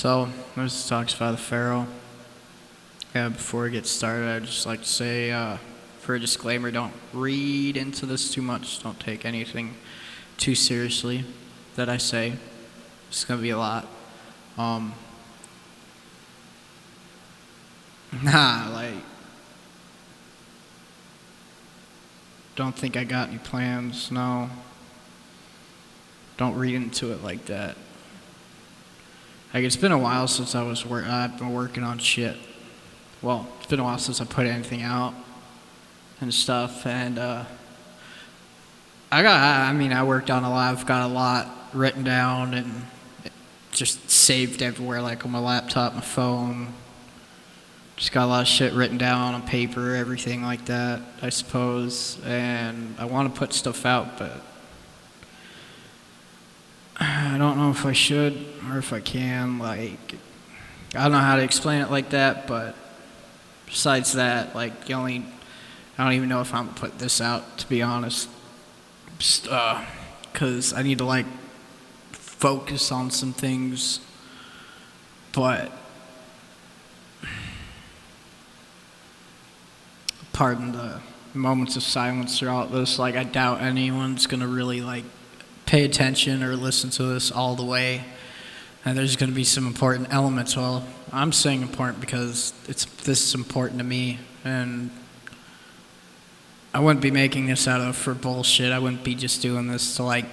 So, this is Talks by the Pharaoh. Yeah, before we get started, I'd just like to say, for a disclaimer, don't read into this too much. Don't take anything too seriously that I say. It's gonna be a lot. Um, like, don't think I got any plans. No, don't read into it like that. Like, it's been a while since I've been working on shit. Well, it's been a while since I put anything out and stuff, and I worked on a lot. I've got a lot written down and just saved everywhere, like on my laptop, my phone. Just got a lot of shit written down on paper, everything like that, I suppose. And I want to put stuff out, but I don't know if I should or if I can. Like, I don't know how to explain it like that, but besides that, like, I don't even know if I'm gonna put this out, to be honest. Just, cause I need to, like, focus on some things, but pardon the moments of silence throughout this, like, I doubt anyone's gonna really, like, pay attention or listen to this all the way. And there's going to be some important elements. Well, I'm saying important because this is important to me, and I wouldn't be making this for bullshit. I wouldn't be just doing this to, like,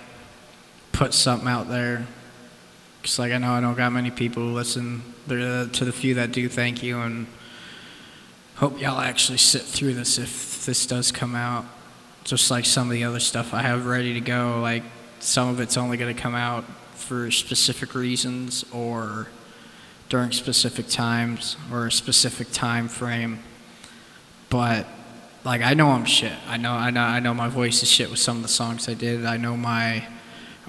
put something out there. Because, like, I know I don't got many people who listen. To the few that do, thank you, and hope y'all actually sit through this if this does come out. Just like some of the other stuff I have ready to go, like, some of it's only going to come out for specific reasons or during specific times or a specific time frame. But, like, I know I'm shit. I know my voice is shit with some of the songs I did. I know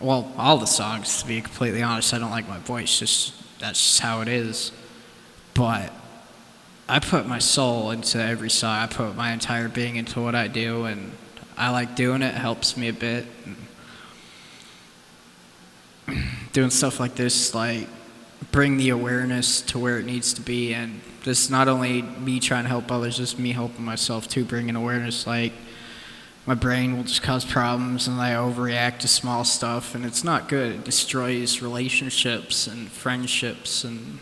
all the songs, to be completely honest. I don't like my voice. That's just how it is. But I put my soul into every song. I put my entire being into what I do, and I like doing it. It helps me a bit. Doing stuff like this, like, bring the awareness to where it needs to be, and this is not only me trying to help others, it's me helping myself too, bringing awareness. Like, my brain will just cause problems, and I overreact to small stuff, and it's not good. It destroys relationships and friendships and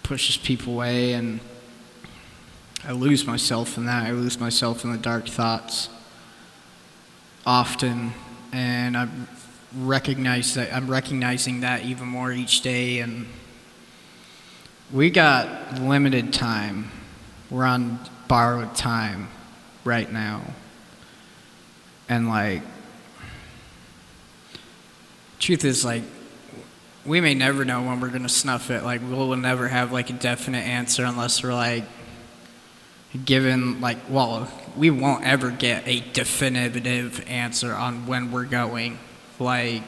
pushes people away, and I lose myself in that. I lose myself in the dark thoughts often, and I'm recognizing that even more each day. And we got limited time. We're on borrowed time right now, and, like, truth is, like, we may never know when we're gonna snuff it. Like, we'll never have, like, a definite answer unless we're, like, given, like, well, we won't ever get a definitive answer on when we're going. Like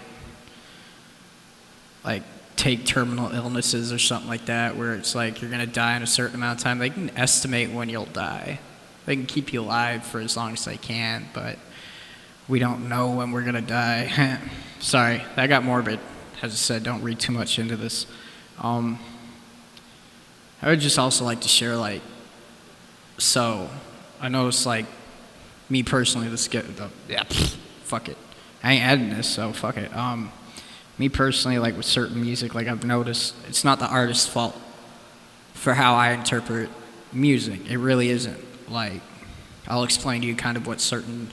take terminal illnesses or something like that, where it's like you're gonna die in a certain amount of time. They can estimate when you'll die. They can keep you alive for as long as they can, but we don't know when we're gonna die. Sorry, that got morbid. As I said, don't read too much into this. I would just also like to share, like, so I noticed, like, me personally, fuck it. I ain't adding this, so fuck it. Me personally, like, with certain music, like, I've noticed it's not the artist's fault for how I interpret music. It really isn't. Like, I'll explain to you kind of what certain...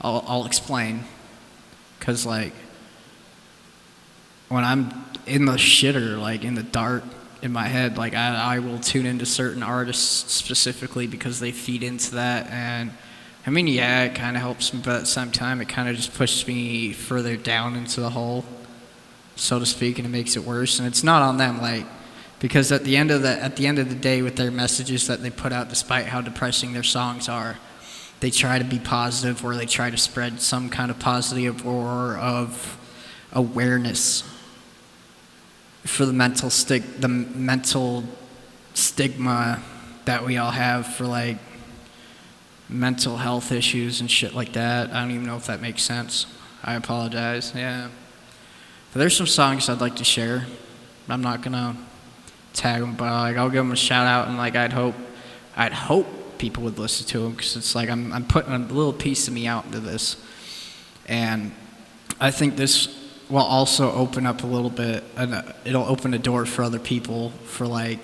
I'll explain. Because, like, when I'm in the shitter, like, in the dark in my head, like, I will tune into certain artists specifically because they feed into that, and I mean, yeah, it kind of helps me, but at the same time, it kind of just pushes me further down into the hole, so to speak, and it makes it worse. And it's not on them, like, because at the end of the day, with their messages that they put out, despite how depressing their songs are, they try to be positive, or they try to spread some kind of positive or of awareness for the mental stigma that we all have for, like, mental health issues and shit like that. I don't even know if that makes sense. I apologize. Yeah. But there's some songs I'd like to share. I'm not gonna tag them, but like I'll give them a shout out, and like I'd hope people would listen to them, because it's like I'm putting a little piece of me out into this, and I think this will also open up a little bit, and it'll open a door for other people for like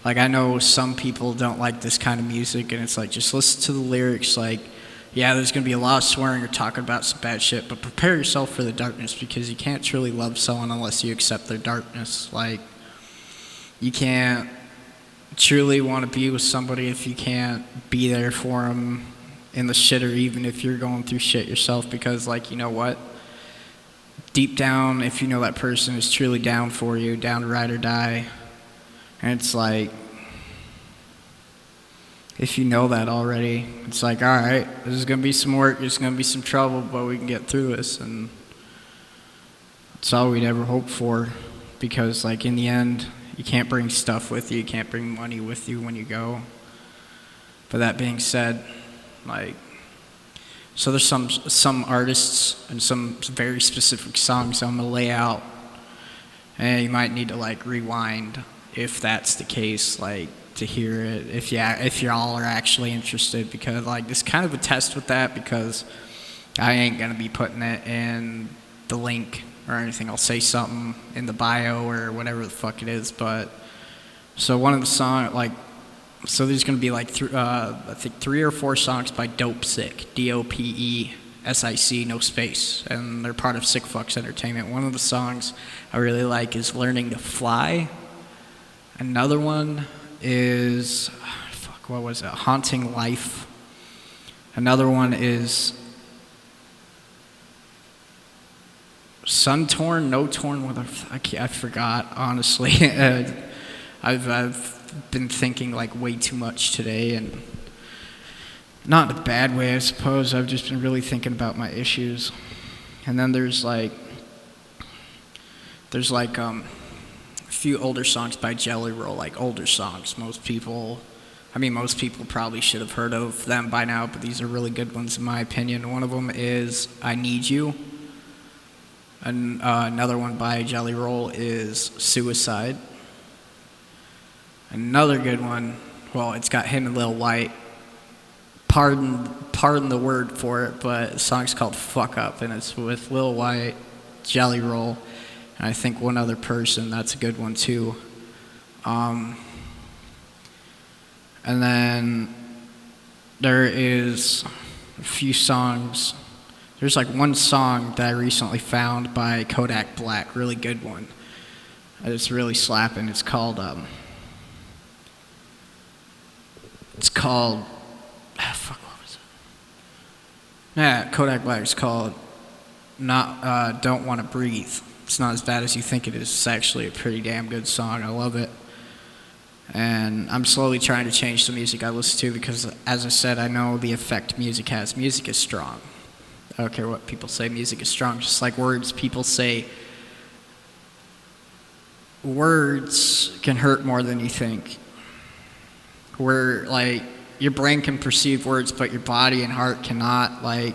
I know some people don't like this kind of music, and it's like, just listen to the lyrics. Like, yeah, there's gonna be a lot of swearing or talking about some bad shit, but prepare yourself for the darkness, because you can't truly love someone unless you accept their darkness. Like, you can't truly want to be with somebody if you can't be there for them in the shit, or even if you're going through shit yourself, because like, you know what? Deep down, if you know that person is truly down for you, down to ride or die, and it's like, if you know that already, it's like, all right, this is going to be some work, there's going to be some trouble, but we can get through this, and it's all we'd ever hope for, because like in the end, you can't bring stuff with you can't bring money with you when you go. But that being said, like, so there's some artists and some very specific songs I'm going to lay out, and you might need to like rewind if that's the case, like, to hear it, if y'all are actually interested, because like this kind of a test with that, because I ain't gonna be putting it in the link or anything. I'll say something in the bio or whatever the fuck it is. But so one of the songs, like, so there's gonna be like I think 3 or 4 songs by Dopesick, DOPESIC, no space, and they're part of Sick Fucks Entertainment. One of the songs I really like is Learning to Fly. Another one is, what was it? Haunting Life. Another one is Sun Torn, No Torn, I forgot, honestly. I've been thinking like way too much today, and not in a bad way, I suppose. I've just been really thinking about my issues. And then there's like a few older songs by Jelly Roll, like older songs. Most people probably should have heard of them by now, but these are really good ones in my opinion. One of them is I Need You. And another one by Jelly Roll is Suicide. Another good one, well, it's got him and Lil White. Pardon the word for it, but the song's called Fuck Up, and it's with Lil White, Jelly Roll, and I think one other person. That's a good one too. And then there is a few songs. There's like one song that I recently found by Kodak Black, really good one. It's really slapping. It's called what was it? Yeah, Kodak Black. It's called Don't Want to Breathe. It's not as bad as you think it is. It's actually a pretty damn good song. I love it. And I'm slowly trying to change the music I listen to, because, as I said, I know the effect music has. Music is strong. I don't care what people say, music is strong. Just like words, people say words can hurt more than you think. Where, like, your brain can perceive words, but your body and heart cannot, like,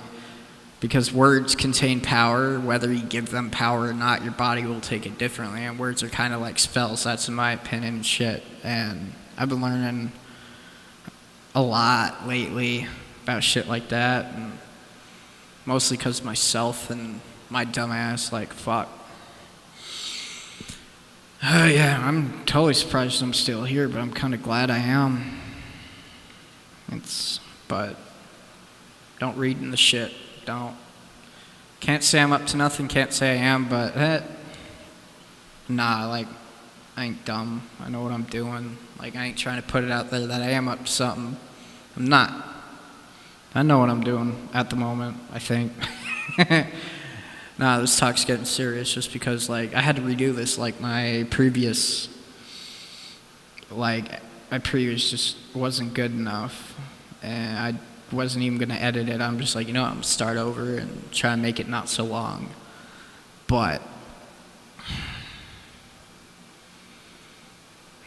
because words contain power. Whether you give them power or not, your body will take it differently, and words are kind of like spells. That's in my opinion and shit. And I've been learning a lot lately about shit like that, and mostly because myself and my dumb ass, like, fuck. Yeah, I'm totally surprised I'm still here, but I'm kind of glad I am. But don't read in the shit. Can't say I'm up to nothing, can't say I am, but nah, like, I ain't dumb. I know what I'm doing. Like, I ain't trying to put it out there that I am up to something. I'm not. I know what I'm doing at the moment, I think. Nah, this talk's getting serious just because, like, I had to redo this. Like, my previous just wasn't good enough. And I wasn't even going to edit it. I'm just like, I'm going to start over and try and make it not so long. But,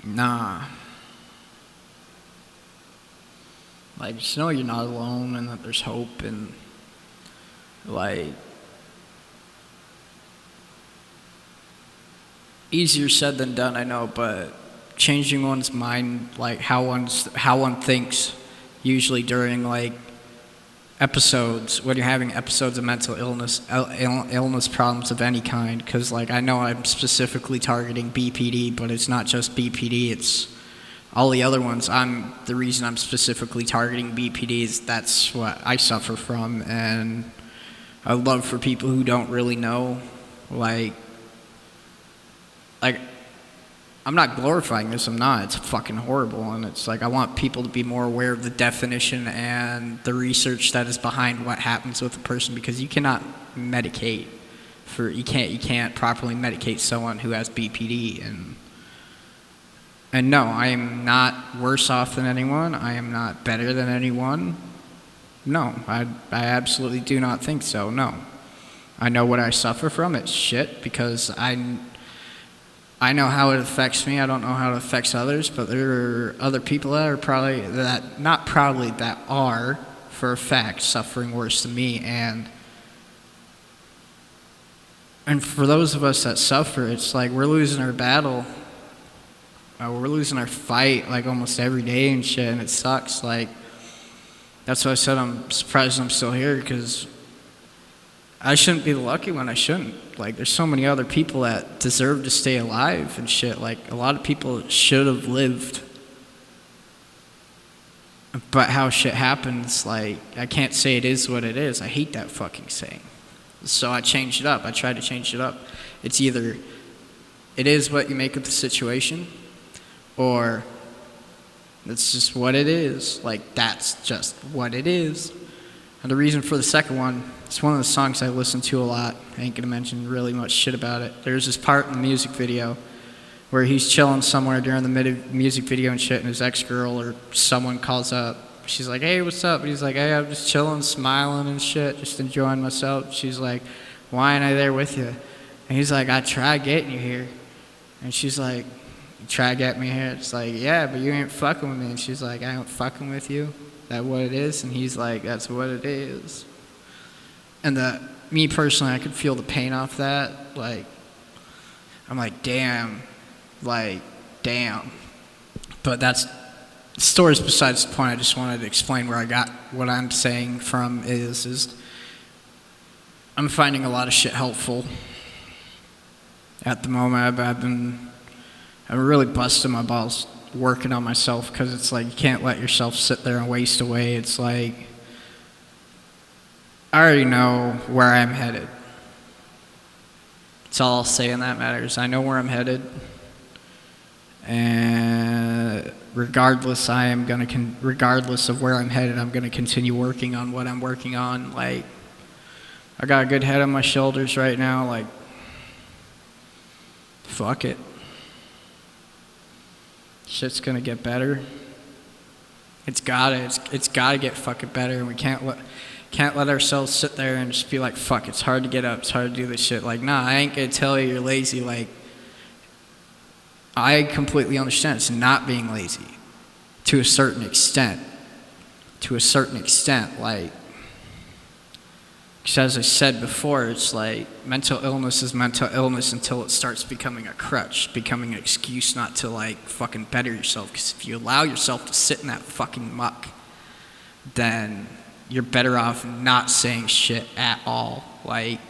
nah. Like, just know you're not alone and that there's hope, and, like, easier said than done, I know, but changing one's mind, like how one thinks, usually during like episodes when you're having episodes of mental illness problems of any kind. Because like I know I'm specifically targeting BPD, but it's not just BPD, it's all the other ones. The reason I'm specifically targeting BPD is that's what I suffer from, and I'd love for people who don't really know, like I'm not glorifying this, I'm not. It's fucking horrible, and it's like I want people to be more aware of the definition and the research that is behind what happens with a person, because you cannot medicate you can't properly medicate someone who has BPD. And no, I am not worse off than anyone. I am not better than anyone. No, I absolutely do not think so. No, I know what I suffer from. It's shit, because I know how it affects me. I don't know how it affects others, but there are other people that are for a fact suffering worse than me. And for those of us that suffer, it's like we're losing our battle. We're losing our fight like almost every day and shit, and it sucks. Like, that's why I said I'm surprised I'm still here, because I shouldn't be the lucky one. I shouldn't. Like, there's so many other people that deserve to stay alive and shit. Like, a lot of people should have lived. But how shit happens, like, I can't say it is what it is. I hate that fucking saying. So I changed it up. I tried to change it up. It's either it is what you make of the situation, or it's just what it is. Like, that's just what it is. And the reason for the second one, it's one of the songs I listen to a lot. I ain't gonna mention really much shit about it. There's this part in the music video where he's chilling somewhere during the music video and shit, and his ex-girl or someone calls up. She's like, hey, what's up? And he's like, hey, I'm just chilling, smiling and shit, just enjoying myself. She's like, why ain't I there with you? And he's like, I tried getting you here. And she's like, you tried getting me here? It's like, yeah, but you ain't fucking with me. And she's like, I ain't fucking with you? That what it is? And he's like, that's what it is. And me personally, I could feel the pain off that. Like, I'm like, damn. Like, damn. But that's, the story's besides the point. I just wanted to explain where I got what I'm saying from is I'm finding a lot of shit helpful. At the moment, I'm really busting my balls working on myself, because it's like you can't let yourself sit there and waste away. It's like I already know where I'm headed. That's all I'll say in that matter, is I know where I'm headed, and regardless of where I'm headed, I'm gonna continue working on what I'm working on. Like, I got a good head on my shoulders right now. Like, fuck it. Shit's gonna get better. It's gotta get fucking better, and we can't let ourselves sit there and just be like, fuck, it's hard to get up, it's hard to do this shit. Like, nah, I ain't gonna tell you you're lazy. Like, I completely understand it's not being lazy to a certain extent. Like, because as I said before, it's like mental illness is mental illness until it starts becoming a crutch, becoming an excuse not to like fucking better yourself. Because if you allow yourself to sit in that fucking muck, then you're better off not saying shit at all. Like,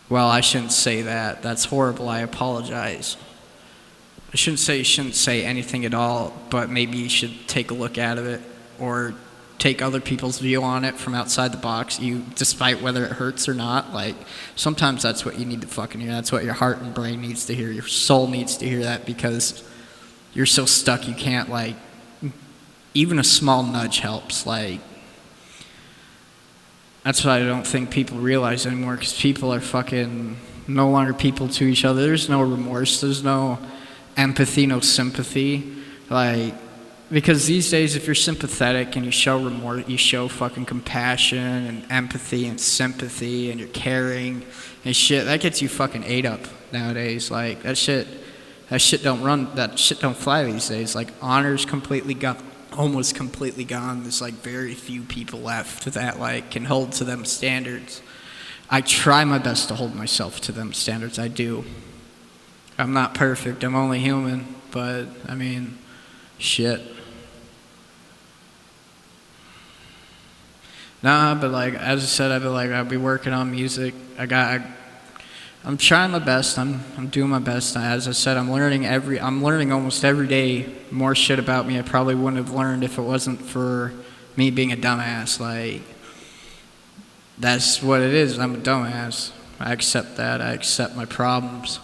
well, I shouldn't say that. That's horrible. I apologize. I shouldn't say you shouldn't say anything at all, but maybe you should take a look at it, or take other people's view on it from outside the box, despite whether it hurts or not. Like, sometimes that's what you need to fucking hear. That's what your heart and brain needs to hear. Your soul needs to hear that, because you're so stuck you can't, like, even a small nudge helps. Like, that's what I don't think people realize anymore, because people are fucking no longer people to each other. There's no remorse, there's no empathy, no sympathy. Like, because these days, if you're sympathetic and you show remorse, you show fucking compassion and empathy and sympathy, and you're caring and shit, that gets you fucking ate up nowadays. Like, that shit don't fly these days. Like, honor's completely gone, almost completely gone. There's like very few people left that like can hold to them standards. I try my best to hold myself to them standards. I do. I'm not perfect. I'm only human. but I mean, shit. Nah, but like as I said, I'll be working on music. I'm trying my best. I'm doing my best. As I said, I'm learning almost every day more shit about me I probably wouldn't have learned if it wasn't for me being a dumbass. Like, that's what it is. I'm a dumbass. I accept that. I accept my problems.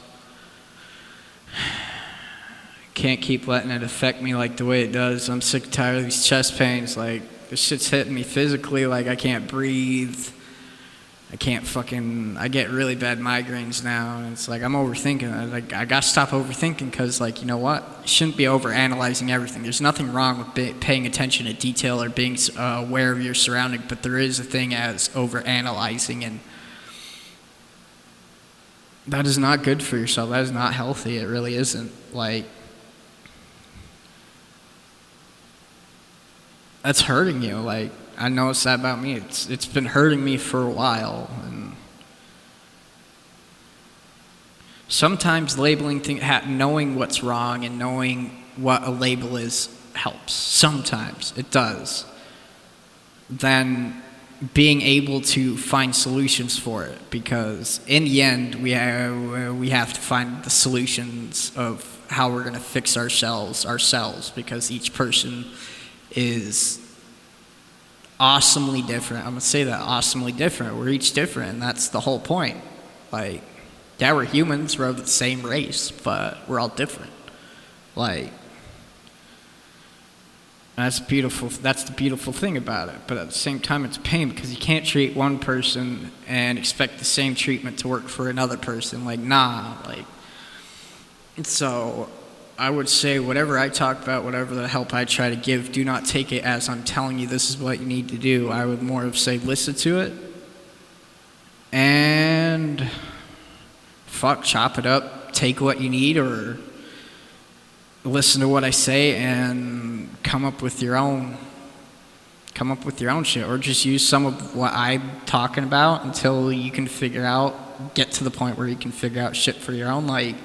Can't keep letting it affect me like the way it does. I'm sick and tired of these chest pains. Like, this shit's hitting me physically. Like, I can't breathe. I get really bad migraines now, and it's like I'm overthinking. Like, I gotta stop overthinking, because, like, you know what? You shouldn't be overanalyzing everything. There's nothing wrong with paying attention to detail or being aware of your surrounding, but there is a thing as overanalyzing, and that is not good for yourself. That is not healthy. It really isn't. Like, that's hurting you. Like, I noticed that about me. It's been hurting me for a while, and sometimes labeling things, knowing what's wrong and knowing what a label is helps. Sometimes it does. Then being able to find solutions for it, because in the end we have to find the solutions of how we're going to fix ourselves, because each person is awesomely different. I'm going to say that, awesomely different. We're each different, and that's the whole point. Like, yeah, we're humans, we're of the same race, but we're all different. Like, that's beautiful. That's the beautiful thing about it. But at the same time, it's pain, because you can't treat one person and expect the same treatment to work for another person. Like, nah. Like, so I would say whatever I talk about, whatever the help I try to give, do not take it as I'm telling you this is what you need to do. I would more of say listen to it and chop it up, take what you need, or listen to what I say and come up with your own shit, or just use some of what I'm talking about until you can get to the point where you can figure out shit for your own. Like,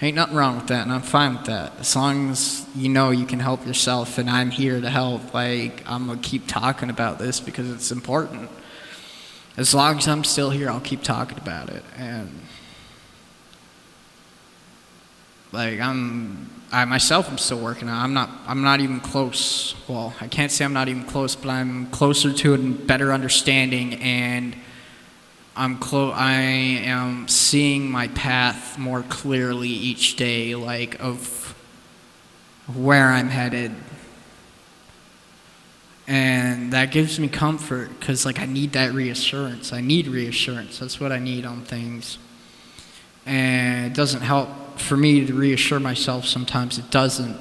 ain't nothing wrong with that, and I'm fine with that. As long as you know you can help yourself, and I'm here to help. Like, I'm gonna keep talking about this because it's important. As long as I'm still here, I'll keep talking about it. And like, I myself am still working on it. I'm not even close. Well, I can't say I'm not even close, but I'm closer to it and better understanding, and I am seeing my path more clearly each day, like, of where I'm headed. And that gives me comfort, because, like, I need that reassurance. I need reassurance. That's what I need on things. And it doesn't help for me to reassure myself sometimes. It doesn't.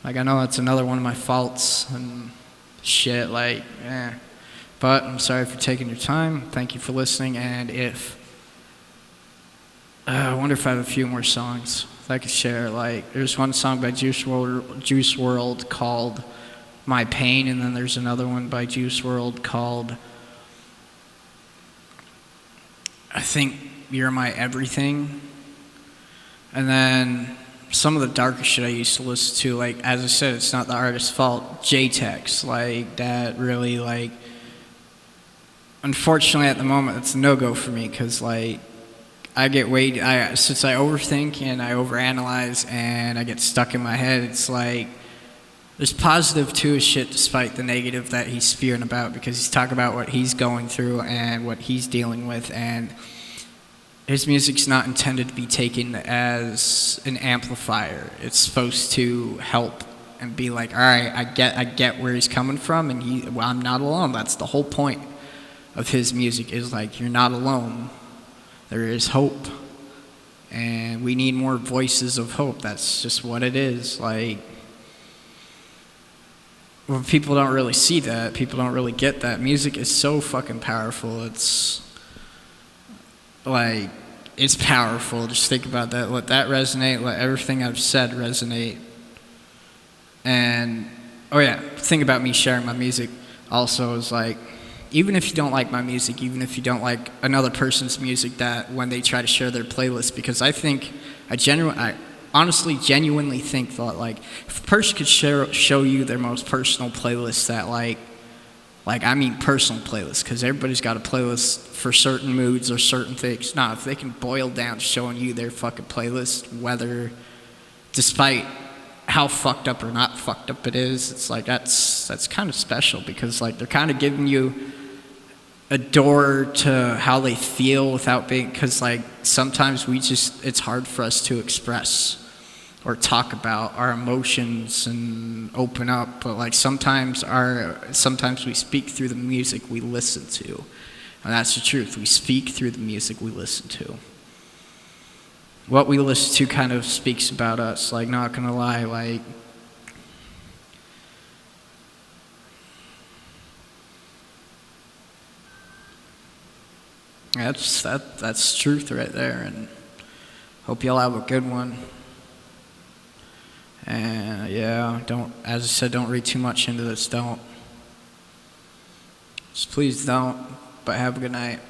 Like, I know that's another one of my faults and shit, like, But I'm sorry for taking your time. Thank you for listening. And I wonder if I have a few more songs I could share. Like, there's one song by Juice WRLD called My Pain, and then there's another one by Juice WRLD called, I think, You're My Everything. And then some of the darker shit I used to listen to, like, as I said, it's not the artist's fault. J-Tex, like, that really, like, unfortunately, at the moment, it's a no-go for me, because, like, since I overthink and I overanalyze and I get stuck in my head, it's like, there's positive to his shit despite the negative that he's spewing about, because he's talking about what he's going through and what he's dealing with, and his music's not intended to be taken as an amplifier. It's supposed to help and be like, all right, I get where he's coming from, and I'm not alone. That's the whole point of his music, is like, you're not alone. There is hope, and we need more voices of hope. That's just what it is. Like, well, people don't really see that. People don't really get that. Music is so fucking powerful. It's like, it's powerful. Just think about that. Let that resonate. Let everything I've said resonate. And, oh yeah, the thing about me sharing my music also is, like, even if you don't like my music, even if you don't like another person's music, that when they try to share their playlist, because I think honestly genuinely think that like if a person could show you their most personal playlist that like I mean personal playlists, because everybody's got a playlist for certain moods or certain things. Nah, if they can boil down to showing you their fucking playlist, whether despite how fucked up or not fucked up it is, it's like that's kind of special, because like they're kind of giving you a door to how they feel without being, because like sometimes it's hard for us to express or talk about our emotions and open up, but like sometimes we speak through the music we listen to, and that's the truth. We speak through the music we listen to. What we listen to kind of speaks about us. Like, not gonna lie, like that's truth right there. And hope y'all have a good one. And yeah, as I said, don't read too much into this. Just please don't. But have a good night.